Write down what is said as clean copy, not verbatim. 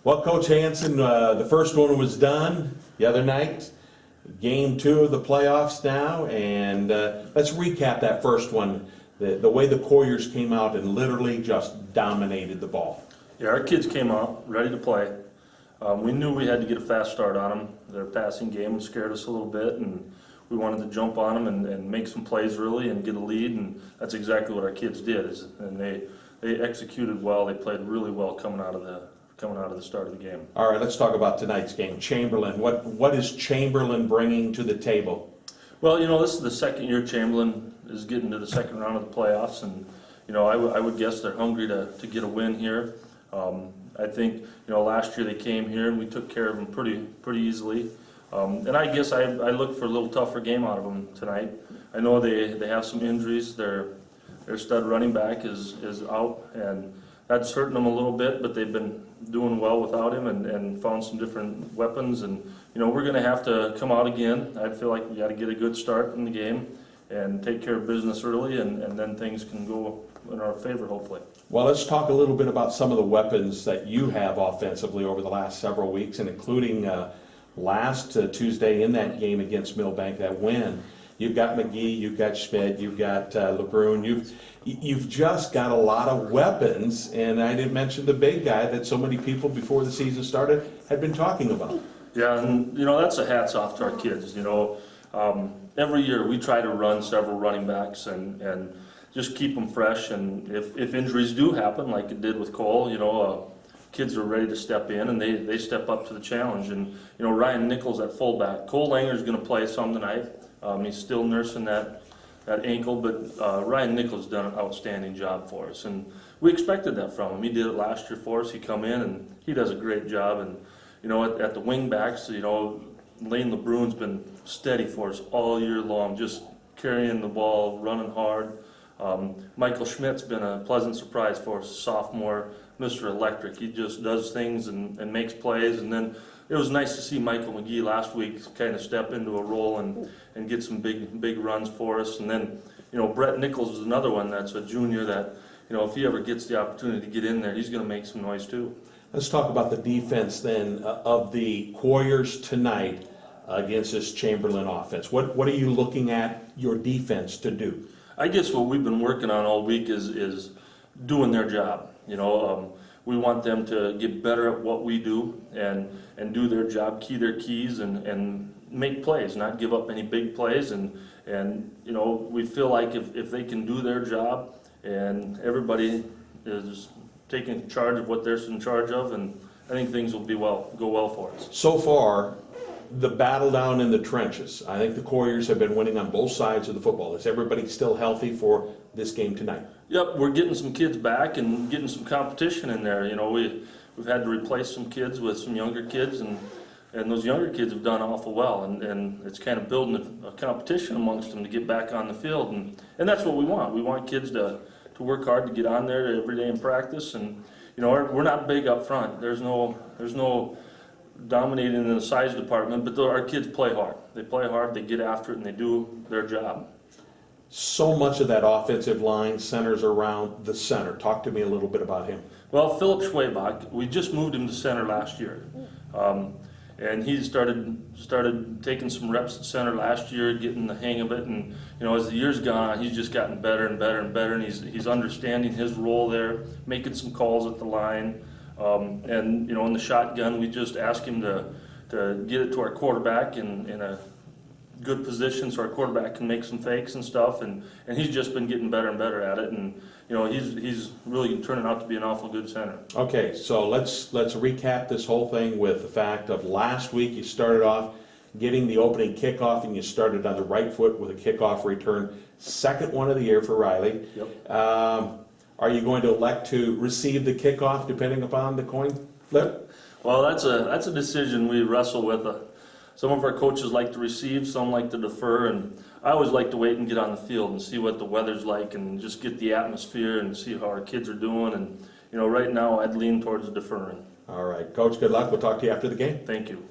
Well, Coach Hansen, the first one was done the other night. Game 2 of the playoffs now, and let's recap that first one. The way the Quarriers came out and literally just dominated the ball. Yeah, our kids came out ready to play. We knew we had to get a fast start on them. Their passing game scared us a little bit, and we wanted to jump on them and make some plays early and get a lead, and that's exactly what our kids did. And they executed well. They played really well coming out of the start of the game. All right, let's talk about tonight's game. Chamberlain, what is Chamberlain bringing to the table? Well, you know, this is the second year Chamberlain is getting to the second round of the playoffs, and you know, I would guess they're hungry to get a win here. I think, you know, last year they came here and we took care of them pretty easily. And I guess I look for a little tougher game out of them tonight. I know they have some injuries. Their stud running back is out, and that's hurting them a little bit, but they've been doing well without him and found some different weapons. And, you know, we're going to have to come out again. I feel like we got to get a good start in the game and take care of business early, and then things can go in our favor, hopefully. Well, let's talk a little bit about some of the weapons that you have offensively over the last several weeks, and including last Tuesday in that game against Millbank, that win. You've got McGee, you've got Schmidt, you've got LeBrun. You've just got a lot of weapons, and I didn't mention the big guy that so many people before the season started had been talking about. Yeah, and you know, that's a hats off to our kids. You know, every year we try to run several running backs and just keep them fresh. And if injuries do happen, like it did with Cole, you know, kids are ready to step in and they step up to the challenge. And you know, Ryan Nichols at fullback. Cole Langer's going to play some tonight. He's still nursing that ankle, but Ryan Nichols done an outstanding job for us, and we expected that from him. He did it last year for us. He come in and he does a great job. And you know, at the wing backs, you know, Lane LeBrun's been steady for us all year long, just carrying the ball, running hard. Michael Schmidt's been a pleasant surprise for us, sophomore, Mr. Electric. He just does things and makes plays. And then it was nice to see Michael McGee last week kind of step into a role and get some big runs for us. And then, you know, Brett Nichols is another one that's a junior that, you know, if he ever gets the opportunity to get in there, he's going to make some noise too. Let's talk about the defense then of the Quarriers tonight against this Chamberlain offense. What are you looking at your defense to do? I guess what we've been working on all week is doing their job. You know, we want them to get better at what we do and do their job, key their keys, and make plays, not give up any big plays. And you know, we feel like if they can do their job and everybody is taking charge of what they're in charge of, and I think things will go well for us. So far, the battle down in the trenches, I think the Quarriers have been winning on both sides of the football. Is everybody still healthy for this game tonight? Yep, we're getting some kids back and getting some competition in there. You know, we've had to replace some kids with some younger kids, and those younger kids have done awful well, and it's kind of building a competition amongst them to get back on the field, and that's what we want. We want kids to work hard to get on there every day in practice. And you know, we're not big up front. There's no dominating in the size department, but our kids play hard. They play hard, they get after it, and they do their job. So much of that offensive line centers around the center. Talk to me a little bit about him. Well, Philip Schwabach, we just moved him to center last year. And he started taking some reps at center last year, getting the hang of it. And you know, as the years gone on, he's just gotten better and better and better. And he's understanding his role there, making some calls at the line. And you know, in the shotgun, we just asked him to get it to our quarterback in a good position so our quarterback can make some fakes and stuff. And he's just been getting better and better at it. And you know, he's really turning out to be an awful good center. Okay, so let's recap this whole thing with the fact of last week you started off getting the opening kickoff, and you started on the right foot with a kickoff return. Second one of the year for Riley. Yep. Are you going to elect to receive the kickoff depending upon the coin flip? Well, that's a decision we wrestle with. Some of our coaches like to receive, some like to defer, and I always like to wait and get on the field and see what the weather's like and just get the atmosphere and see how our kids are doing. And you know, right now I'd lean towards deferring. All right, Coach, good luck. We'll talk to you after the game. Thank you.